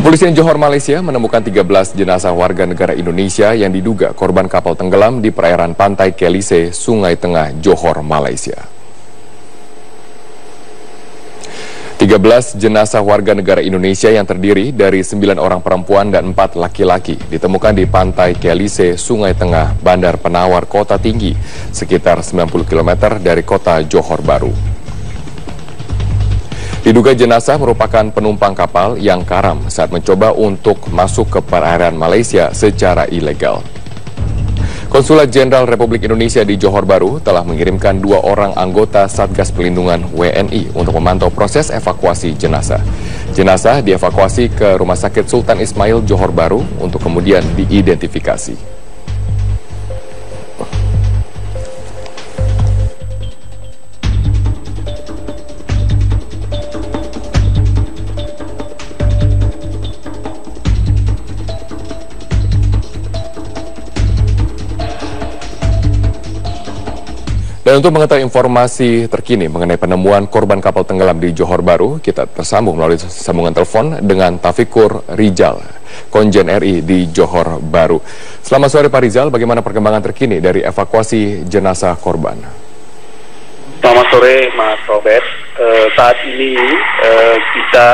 Kepolisian Johor Malaysia menemukan 13 jenazah warga negara Indonesia yang diduga korban kapal tenggelam di perairan pantai Kelise, Sungai Tengah, Johor, Malaysia. 13 jenazah warga negara Indonesia yang terdiri dari 9 orang perempuan dan 4 laki-laki ditemukan di pantai Kelise, Sungai Tengah, Bandar Penawar, Kota Tinggi, sekitar 90 km dari kota Johor Baru. Diduga jenazah merupakan penumpang kapal yang karam saat mencoba untuk masuk ke perairan Malaysia secara ilegal. Konsulat Jenderal Republik Indonesia di Johor Baru telah mengirimkan 2 orang anggota Satgas Pelindungan WNI untuk memantau proses evakuasi jenazah. Jenazah dievakuasi ke Rumah Sakit Sultan Ismail Johor Baru untuk kemudian diidentifikasi. Dan untuk mengetahui informasi terkini mengenai penemuan korban kapal tenggelam di Johor Baru, kita tersambung melalui sambungan telepon dengan Taufikur Rijal, Konjen RI di Johor Baru. Selamat sore Pak Rizal, bagaimana perkembangan terkini dari evakuasi jenazah korban? Selamat sore Mas Robert. Saat ini kita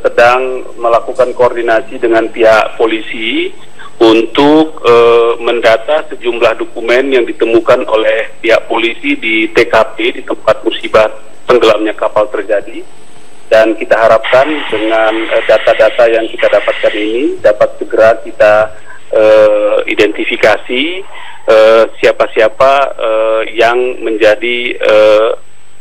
sedang melakukan koordinasi dengan pihak polisi untuk mendata sejumlah dokumen yang ditemukan oleh pihak polisi di TKP, di tempat musibah tenggelamnya kapal terjadi. Dan kita harapkan dengan data-data yang kita dapatkan ini dapat segera kita identifikasi siapa-siapa yang menjadi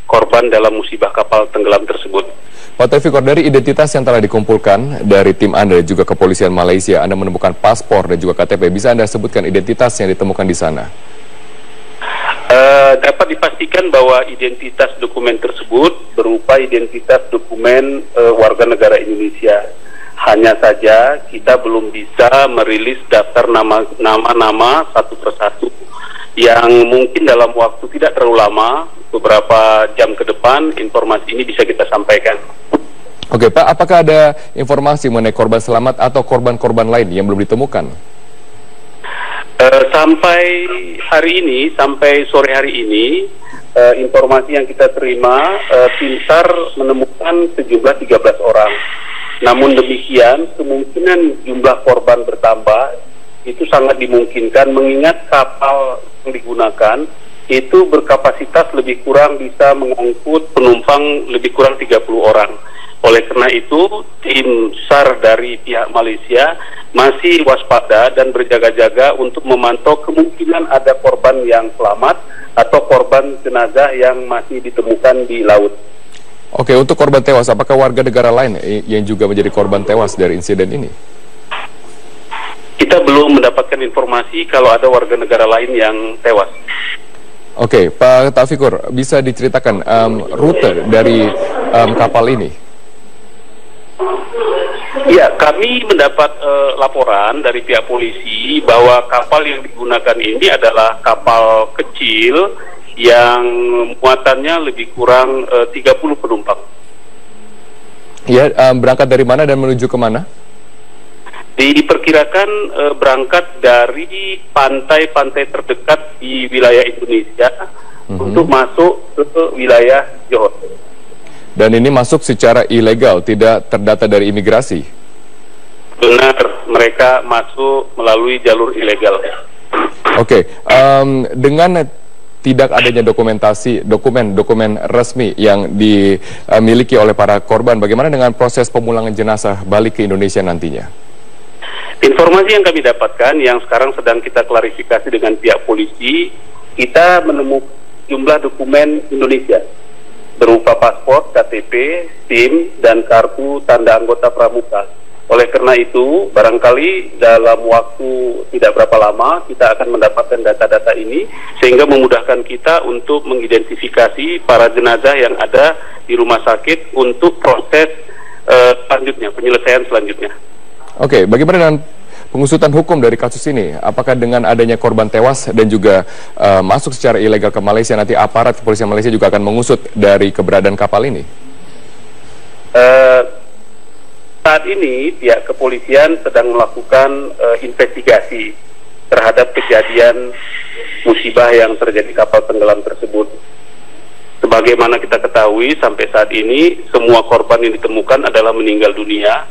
korban dalam musibah kapal tenggelam tersebut. Pak Taufikur, dari identitas yang telah dikumpulkan dari tim Anda dan juga kepolisian Malaysia, Anda menemukan paspor dan juga KTP. Bisa Anda sebutkan identitas yang ditemukan di sana? Dapat dipastikan bahwa identitas dokumen tersebut berupa identitas dokumen warga negara Indonesia. Hanya saja kita belum bisa merilis daftar nama-nama satu persatu, yang mungkin dalam waktu tidak terlalu lama, beberapa jam ke depan, informasi ini bisa kita sampaikan. Oke Pak, apakah ada informasi mengenai korban selamat atau korban-korban lain yang belum ditemukan? Sampai hari ini, sampai sore hari ini, informasi yang kita terima, tim SAR menemukan sejumlah 13 orang. Namun demikian, kemungkinan jumlah korban bertambah itu sangat dimungkinkan, mengingat kapal yang digunakan itu berkapasitas lebih kurang bisa mengangkut penumpang lebih kurang 30 orang. Oleh karena itu, tim SAR dari pihak Malaysia masih waspada dan berjaga-jaga untuk memantau kemungkinan ada korban yang selamat atau korban jenazah yang masih ditemukan di laut. Oke, untuk korban tewas, apakah warga negara lain yang juga menjadi korban tewas dari insiden ini? Kita belum mendapatkan informasi kalau ada warga negara lain yang tewas. Oke, Pak Taufikur, bisa diceritakan rute dari kapal ini? Ya, kami mendapat laporan dari pihak polisi bahwa kapal yang digunakan ini adalah kapal kecil yang muatannya lebih kurang 30 penumpang. Ya, berangkat dari mana dan menuju ke mana? Diperkirakan berangkat dari pantai-pantai terdekat di wilayah Indonesia untuk masuk ke wilayah Johor. Dan ini masuk secara ilegal, tidak terdata dari imigrasi? Benar, mereka masuk melalui jalur ilegal. Oke, dengan tidak adanya dokumen resmi yang dimiliki oleh para korban, bagaimana dengan proses pemulangan jenazah balik ke Indonesia nantinya? Informasi yang kami dapatkan, yang sekarang sedang kita klarifikasi dengan pihak polisi, kita menemukan jumlah dokumen Indonesia berupa paspor, KTP, SIM, dan kartu tanda anggota pramuka. Oleh karena itu, barangkali dalam waktu tidak berapa lama kita akan mendapatkan data-data ini, sehingga memudahkan kita untuk mengidentifikasi para jenazah yang ada di rumah sakit untuk proses selanjutnya, penyelesaian selanjutnya. Oke, bagaimana dengan pengusutan hukum dari kasus ini? Apakah dengan adanya korban tewas dan juga masuk secara ilegal ke Malaysia, nanti aparat kepolisian Malaysia juga akan mengusut dari keberadaan kapal ini? Saat ini pihak kepolisian sedang melakukan investigasi terhadap kejadian musibah yang terjadi kapal tenggelam tersebut. Sebagaimana kita ketahui sampai saat ini semua korban yang ditemukan adalah meninggal dunia,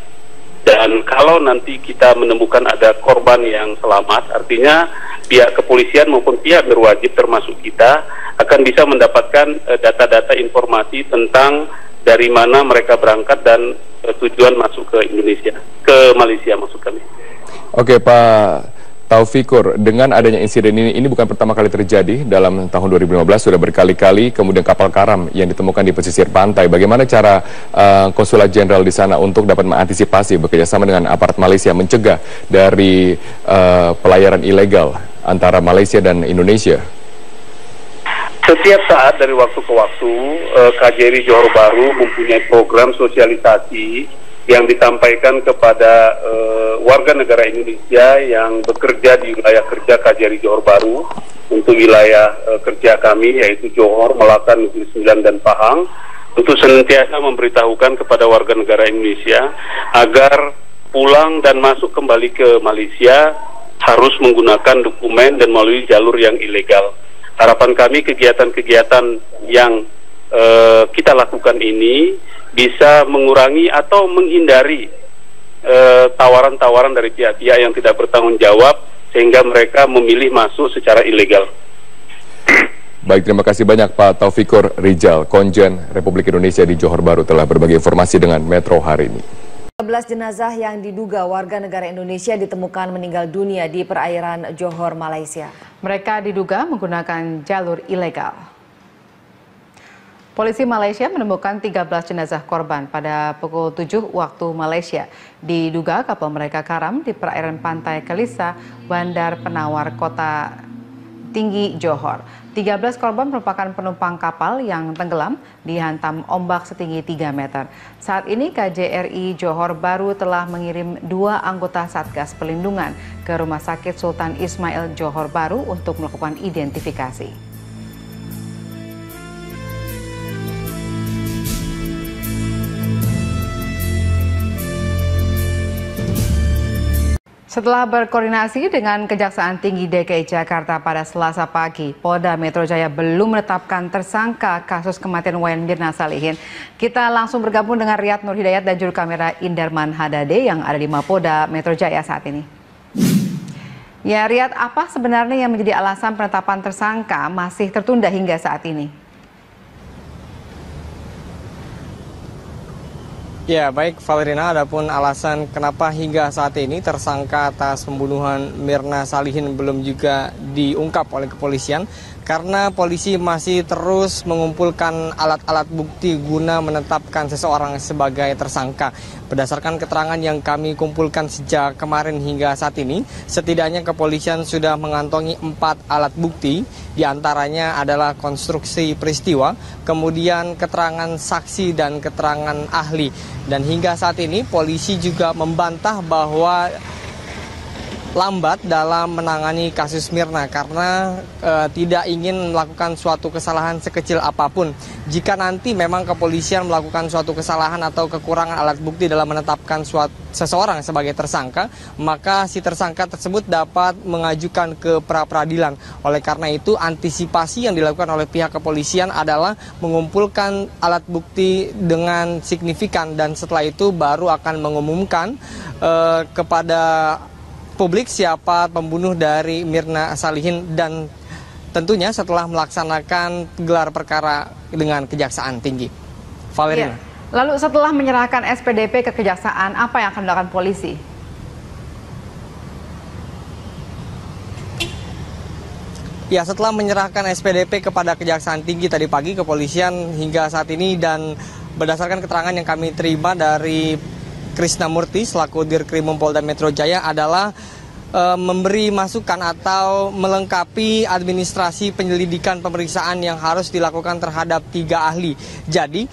dan kalau nanti kita menemukan ada korban yang selamat, artinya pihak kepolisian maupun pihak berwajib termasuk kita akan bisa mendapatkan data-data informasi tentang dari mana mereka berangkat dan tujuan masuk ke Indonesia, ke Malaysia maksud kami. Oke Pak Taufikur, dengan adanya insiden ini bukan pertama kali terjadi. Dalam tahun 2015 sudah berkali-kali kemudian kapal karam yang ditemukan di pesisir pantai. Bagaimana cara Konsulat Jenderal di sana untuk dapat mengantisipasi bekerjasama dengan aparat Malaysia mencegah dari pelayaran ilegal antara Malaysia dan Indonesia? Setiap saat dari waktu ke waktu, KJRI Johor Bahru mempunyai program sosialisasi yang disampaikan kepada warga negara Indonesia yang bekerja di wilayah kerja KJRI Johor Bahru untuk wilayah kerja kami yaitu Johor, Melaka, Negeri Sembilan dan Pahang, untuk senantiasa memberitahukan kepada warga negara Indonesia agar pulang dan masuk kembali ke Malaysia harus menggunakan dokumen dan melalui jalur yang ilegal. Harapan kami kegiatan-kegiatan yang kita lakukan ini bisa mengurangi atau menghindari tawaran-tawaran dari pihak-pihak yang tidak bertanggung jawab sehingga mereka memilih masuk secara ilegal. Baik, terima kasih banyak Pak Taufikur Rijal, Konjen Republik Indonesia di Johor Bahru telah berbagi informasi dengan Metro hari ini. 11 jenazah yang diduga warga negara Indonesia ditemukan meninggal dunia di perairan Johor, Malaysia. Mereka diduga menggunakan jalur ilegal. Polisi Malaysia menemukan 13 jenazah korban pada pukul 7 waktu Malaysia. Diduga kapal mereka karam di perairan pantai Kelisa, Bandar Penawar, Kota Tinggi, Johor. 13 korban merupakan penumpang kapal yang tenggelam dihantam ombak setinggi 3 meter. Saat ini KJRI Johor Bahru telah mengirim 2 anggota Satgas Pelindungan ke Rumah Sakit Sultan Ismail Johor Bahru untuk melakukan identifikasi. Setelah berkoordinasi dengan Kejaksaan Tinggi DKI Jakarta pada Selasa pagi, Polda Metro Jaya belum menetapkan tersangka kasus kematian Wayan Mirna Salihin. Kita langsung bergabung dengan Riyad Nur Hidayat dan juru kamera Indarman Hadade yang ada di Mapolda Metro Jaya saat ini. Ya Riyad, apa sebenarnya yang menjadi alasan penetapan tersangka masih tertunda hingga saat ini? Ya, baik Valerina, adapun alasan kenapa hingga saat ini tersangka atas pembunuhan Mirna Salihin belum juga diungkap oleh kepolisian, karena polisi masih terus mengumpulkan alat-alat bukti guna menetapkan seseorang sebagai tersangka. Berdasarkan keterangan yang kami kumpulkan sejak kemarin hingga saat ini, setidaknya kepolisian sudah mengantongi 4 alat bukti, diantaranya adalah konstruksi peristiwa, kemudian keterangan saksi dan keterangan ahli. Dan hingga saat ini polisi juga membantah bahwa lambat dalam menangani kasus Mirna karena tidak ingin melakukan suatu kesalahan sekecil apapun. Jika nanti memang kepolisian melakukan suatu kesalahan atau kekurangan alat bukti dalam menetapkan seseorang sebagai tersangka, maka si tersangka tersebut dapat mengajukan ke pra-peradilan. Oleh karena itu, antisipasi yang dilakukan oleh pihak kepolisian adalah mengumpulkan alat bukti dengan signifikan, dan setelah itu baru akan mengumumkan kepada publik siapa pembunuh dari Mirna Salihin, dan tentunya setelah melaksanakan gelar perkara dengan Kejaksaan Tinggi. Valerina. Ya. Lalu setelah menyerahkan SPDP ke Kejaksaan, apa yang akan dilakukan polisi? Ya, setelah menyerahkan SPDP kepada Kejaksaan Tinggi tadi pagi, kepolisian hingga saat ini, dan berdasarkan keterangan yang kami terima dari Krisna Murti selaku Dirkrimum Polda Metro Jaya adalah memberi masukan atau melengkapi administrasi penyelidikan pemeriksaan yang harus dilakukan terhadap 3 ahli. Jadi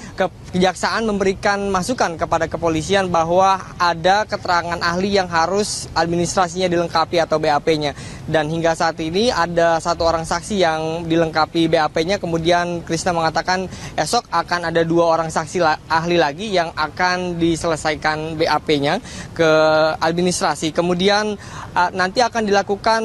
Kejaksaan memberikan masukan kepada kepolisian bahwa ada keterangan ahli yang harus administrasinya dilengkapi atau BAP-nya. Dan hingga saat ini ada 1 orang saksi yang dilengkapi BAP-nya. Kemudian Krisna mengatakan esok akan ada 2 orang saksi ahli lagi yang akan diselesaikan BAP-nya ke administrasi. Kemudian nanti akan dilakukan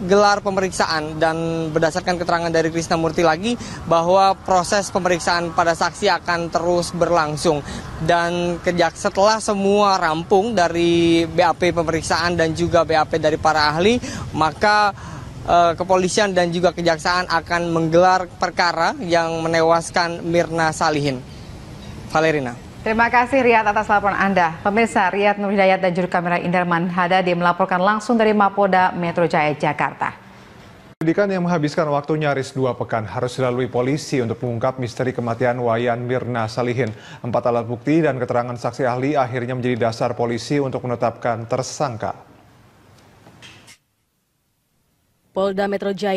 gelar pemeriksaan, dan berdasarkan keterangan dari Krisna Murty lagi bahwa proses pemeriksaan pada saksi akan terus berlangsung, dan setelah semua rampung dari BAP pemeriksaan dan juga BAP dari para ahli, maka kepolisian dan juga kejaksaan akan menggelar perkara yang menewaskan Mirna Salihin. Valerina. Terima kasih Riyad atas laporan Anda. Pemirsa, Riyad Nur Hidayat dan juru kamera Indarman Hadadi melaporkan langsung dari Mapolda Metro Jaya, Jakarta. Penyidikan yang menghabiskan waktu nyaris 2 pekan harus dilalui polisi untuk mengungkap misteri kematian Wayan Mirna Salihin. 4 alat bukti dan keterangan saksi ahli akhirnya menjadi dasar polisi untuk menetapkan tersangka. Polda Metro Jaya